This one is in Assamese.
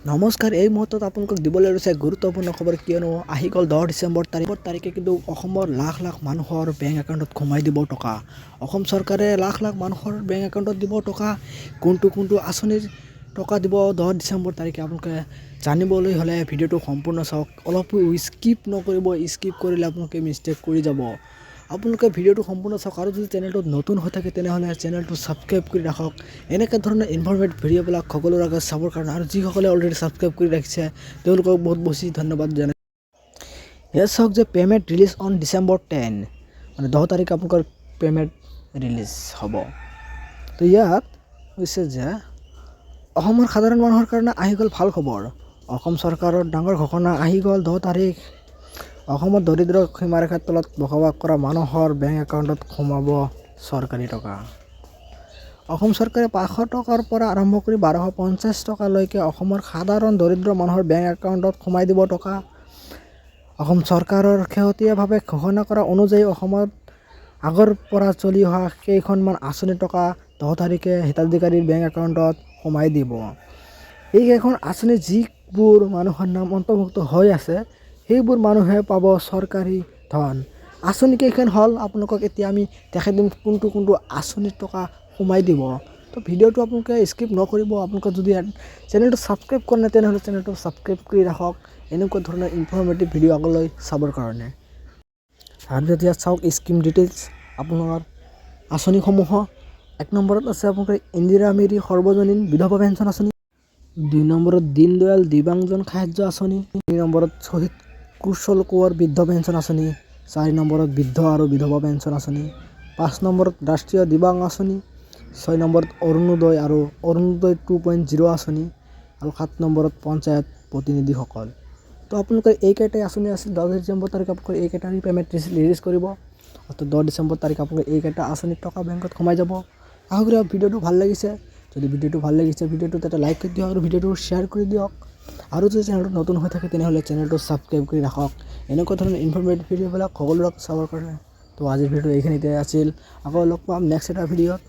নমস্কাৰ, এই মুহূৰ্তত আপোনালোকক দিবলৈ লৈছে গুৰুত্বপূৰ্ণ খবৰ। কিয়নো আহি গ'ল 10 ডিচেম্বৰ তাৰিখে কিন্তু অসমৰ লাখ লাখ মানুহৰ বেংক একাউণ্টত সোমাই দিব টকা। অসম চৰকাৰে লাখ লাখ মানুহৰ বেংক একাউণ্টত দিব টকা। কোনটো আঁচনিৰ টকা দিব 10 ডিচেম্বৰ তাৰিখে আপোনালোকে জানিবলৈ হ'লে ভিডিঅ'টো সম্পূৰ্ণ চাওক। অলপো স্কিপ নকৰিব, স্কিপ কৰিলে আপোনালোকে মিষ্টেক কৰি যাব। আপোনালোকে ভিডিঅ'টো সম্পূৰ্ণ চাওক আৰু যদি চেনেলটোত নতুন হৈ থাকে তেনেহ'লে চেনেলটো ছাবস্ক্ৰাইব কৰি ৰাখক। এনেকুৱা ধৰণৰ ইনফৰ্মেটিভ ভিডিঅ'বিলাক সকলোৰে আগত চাবৰ কাৰণে, আৰু যিসকলে অলৰেডি ছাবস্ক্ৰাইব কৰি ৰাখিছে তেওঁলোকক বহুত বেছি ধন্যবাদ জনাই। ইয়াত চাওক যে পে'মেণ্ট ৰিলিজ অন ডিচেম্বৰ 10, মানে 10 তাৰিখে আপোনালোকৰ পে'মেণ্ট ৰিলিজ হ'ব। তো ইয়াত হৈছে যে অসমৰ সাধাৰণ মানুহৰ কাৰণে আহি গ'ল ভাল খবৰ। অসম চৰকাৰৰ ডাঙৰ ঘোষণা আহি গ'ল 10 তাৰিখ। অসমত দৰিদ্ৰ সীমাৰেখাৰ তলত বসবাস কৰা মানুহৰ বেংক একাউণ্টত সোমাব চৰকাৰী টকা। অসম চৰকাৰে 500 টকাৰ পৰা আৰম্ভ কৰি 1250 টকালৈকে অসমৰ সাধাৰণ দৰিদ্ৰ মানুহৰ বেংক একাউণ্টত সোমাই দিব টকা। অসম চৰকাৰৰ শেহতীয়াভাৱে ঘোষণা কৰা অনুযায়ী অসমত আগৰ পৰা চলি অহা কেইখনমান আঁচনিৰ টকা 10 তাৰিখে হিতাধিকাৰীৰ বেংক একাউণ্টত সোমাই দিব। এইকেইখন আঁচনি যিবোৰ মানুহৰ নাম অন্তৰ্ভুক্ত হৈ আছে সেইবোৰ মানুহে পাব চৰকাৰী ধন। আঁচনিকেইখন হ'ল, আপোনালোকক এতিয়া আমি দেখাই দিম কোনটো আঁচনিৰ টকা সোমাই দিব। তো ভিডিঅ'টো আপোনালোকে স্কিপ নকৰিব। আপোনালোকে যদি চেনেলটো ছাবস্ক্ৰাইব কৰা নাই তেনেহ'লে চেনেলটো ছাবস্ক্ৰাইব কৰি ৰাখক এনেকুৱা ধৰণৰ ইনফৰ্মেটিভ ভিডিঅ' আগলৈ চাবৰ কাৰণে। আৰু যেতিয়া চাওক স্কিম ডিটেইলছ আপোনাৰ আঁচনিসমূহ। 1 নম্বৰত আছে আপোনালোকৰ ইন্দিৰা মেৰী সৰ্বজনীন বিধৱা পেঞ্চন আঁচনি। 2 নম্বৰত দীনদয়াল দিব্যাংজন সাহায্য আঁচনি। 3 নম্বৰত শ্বহীদ কুশল কোঁৱৰ বৃদ্ধ পেঞ্চন আঁচনি। 4 নম্বৰত বৃদ্ধ আৰু বিধৱা পেঞ্চন আঁচনি। 5 নম্বৰত ৰাষ্ট্ৰীয় দিব্যাংগ আঁচনি। 6 নম্বৰত অৰুণোদয় আৰু অৰুণোদয় 2.0 আঁচনি। আৰু 7 নম্বৰত পঞ্চায়ত প্ৰতিনিধিসকল। তো আপোনালোকৰ এইকেইটাই আঁচনি আছিল। 10 ডিচেম্বৰ তাৰিখে আপোনালোকৰ এইকেইটাৰ পে'মেণ্ট ৰিলিজ কৰিব। তো 10 ডিচেম্বৰ তাৰিখে আপোনালোকৰ এইকেইটা আঁচনিৰ টকা বেংকত সোমাই যাব। আশা কৰি ভিডিঅ'টো ভাল লাগিছে। যদি ভিডিঅ'টো ভাল লাগিছে ভিডিঅ'টোত এটা লাইক কৰি দিয়ক আৰু ভিডিঅ'টো শ্বেয়াৰ কৰি দিয়ক। আৰু যদি চেনেলটো নতুন হৈ থাকে তেনেহ'লে চেনেলটো ছাবস্ক্ৰাইব কৰি ৰাখক এনেকুৱা ধৰণৰ ইনফৰ্মেটিভ ভিডিঅ'বিলাক সকলোৰে চাবৰ কাৰণে। তো আজিৰ ভিডিঅ'টো এইখিনিতে আছিল। আকৌ লগ পাম নেক্সট এটা ভিডিঅ'ত।